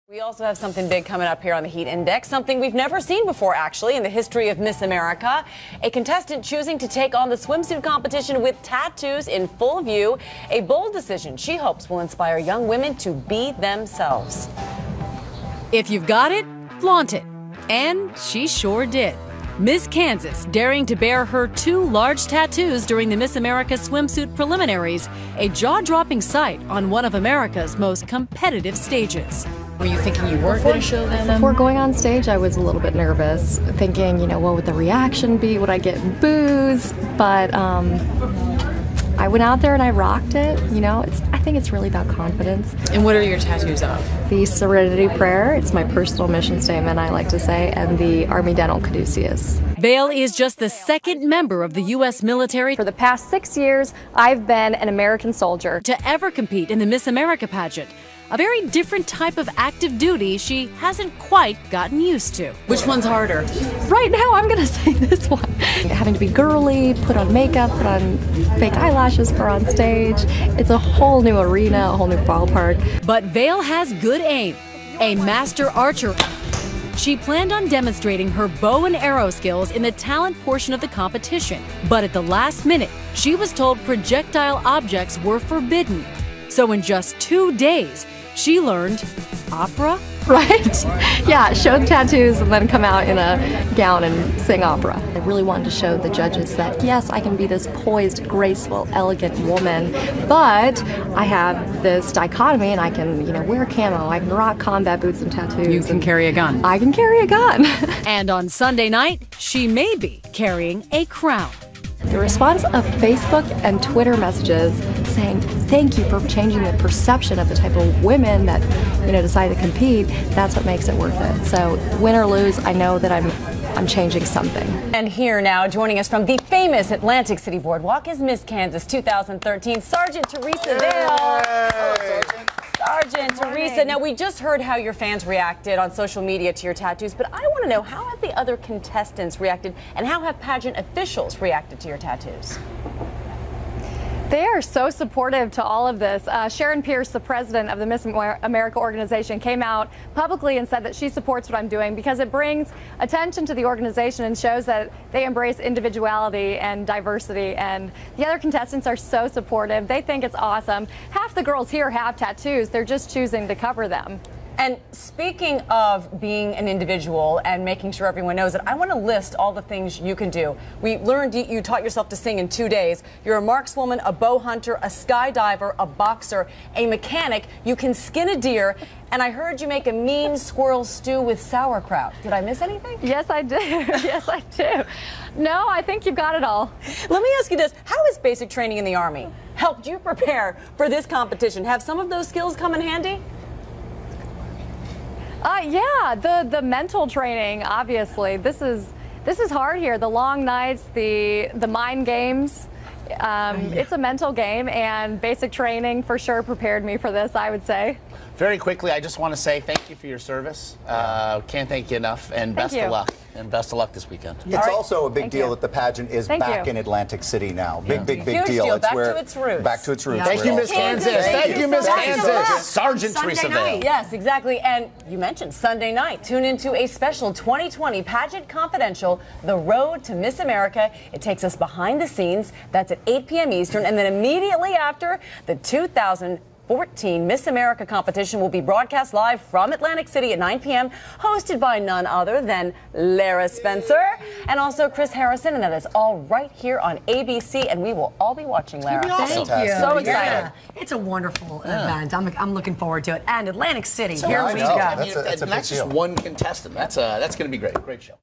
We also have something big coming up here on the Heat Index, something we've never seen before, actually, in the history of Miss America. A contestant choosing to take on the swimsuit competition with tattoos in full view. A bold decision she hopes will inspire young women to be themselves. If you've got it, flaunt it. And she sure did. Miss Kansas daring to bear her 2 large tattoos during the Miss America swimsuit preliminaries, a jaw-dropping sight on one of America's most competitive stages. Were you thinking you weren't going to show them? Before going on stage, I was a little bit nervous, thinking, what would the reaction be? Would I get boos? But I went out there and I rocked it. I think it's really about confidence. And what are your tattoos of? The Serenity Prayer, it's my personal mission statement, I like to say, and the Army Dental Caduceus. Vail is just the 2nd member of the U.S. military For the past 6 years, I've been an American soldier to ever compete in the Miss America pageant. A very different type of active duty she hasn't quite gotten used to. Which one's harder? Right now, I'm going to say this one. Having to be girly, put on makeup, put on fake eyelashes for on stage. It's a whole new arena, a whole new ballpark. But Vail has good aim. A master archer. She planned on demonstrating her bow and arrow skills in the talent portion of the competition. But at the last minute, she was told projectile objects were forbidden. So in just 2 days, she learned opera? Right? Yeah, show the tattoos and then come out in a gown and sing opera. I really wanted to show the judges that, yes, I can be this poised, graceful, elegant woman, but I have this dichotomy and I can, wear camo, I can rock combat boots and tattoos. You can carry a gun. I can carry a gun. And on Sunday night, she may be carrying a crown. The response of Facebook and Twitter messages saying, thank you for changing the perception of the type of women that, decide to compete, that's what makes it worth it. So win or lose, I know that I'm changing something. And here now, joining us from the famous Atlantic City Boardwalk is Miss Kansas 2013, Sergeant Teresa Vail. Hello, Sergeant. Sergeant Teresa, now we just heard how your fans reacted on social media to your tattoos, but I want to know, how have the other contestants reacted and how have pageant officials reacted to your tattoos? They are so supportive to all of this. Sharon Pierce, the president of the Miss America organization, came out publicly and said that she supports what I'm doing because it brings attention to the organization and shows that they embrace individuality and diversity. And the other contestants are so supportive. They think it's awesome. Half the girls here have tattoos. They're just choosing to cover them. And speaking of being an individual and making sure everyone knows it, I want to list all the things you can do. We learned you taught yourself to sing in 2 days. You're a markswoman, a bow hunter, a skydiver, a boxer, a mechanic. You can skin a deer. And I heard you make a mean squirrel stew with sauerkraut. Did I miss anything? Yes, I do. Yes, I do. No, I think you've got it all. Let me ask you this. How has basic training in the Army helped you prepare for this competition? Have some of those skills come in handy? Yeah, the mental training, obviously. This is hard here. The long nights, the mind games. It's a mental game, and basic training for sure prepared me for this, I would say. Very quickly, I just want to say thank you for your service. Can't thank you enough, and best of luck. And best of luck this weekend. It's also a big deal that the pageant is back in Atlantic City now. Big Huge deal. Back to its roots. Back to its roots. Thank you, Miss Kansas. Thank you, Miss Kansas. Sergeant Teresa Vail. Yes, exactly. And you mentioned Sunday night. Tune into a special 2020 Pageant Confidential, The Road to Miss America. It takes us behind the scenes. That's at 8 p.m. Eastern. And then immediately after, the 2014 Miss America competition will be broadcast live from Atlantic City at 9 p.m., hosted by none other than Lara Spencer and also Chris Harrison, and that is all right here on ABC, and we will all be watching, Lara. Thank you. So excited. Yeah. It's a wonderful event. I'm looking forward to it. And Atlantic City, So here we go. That's a big deal. Just one contestant. That's going to be great. Great show.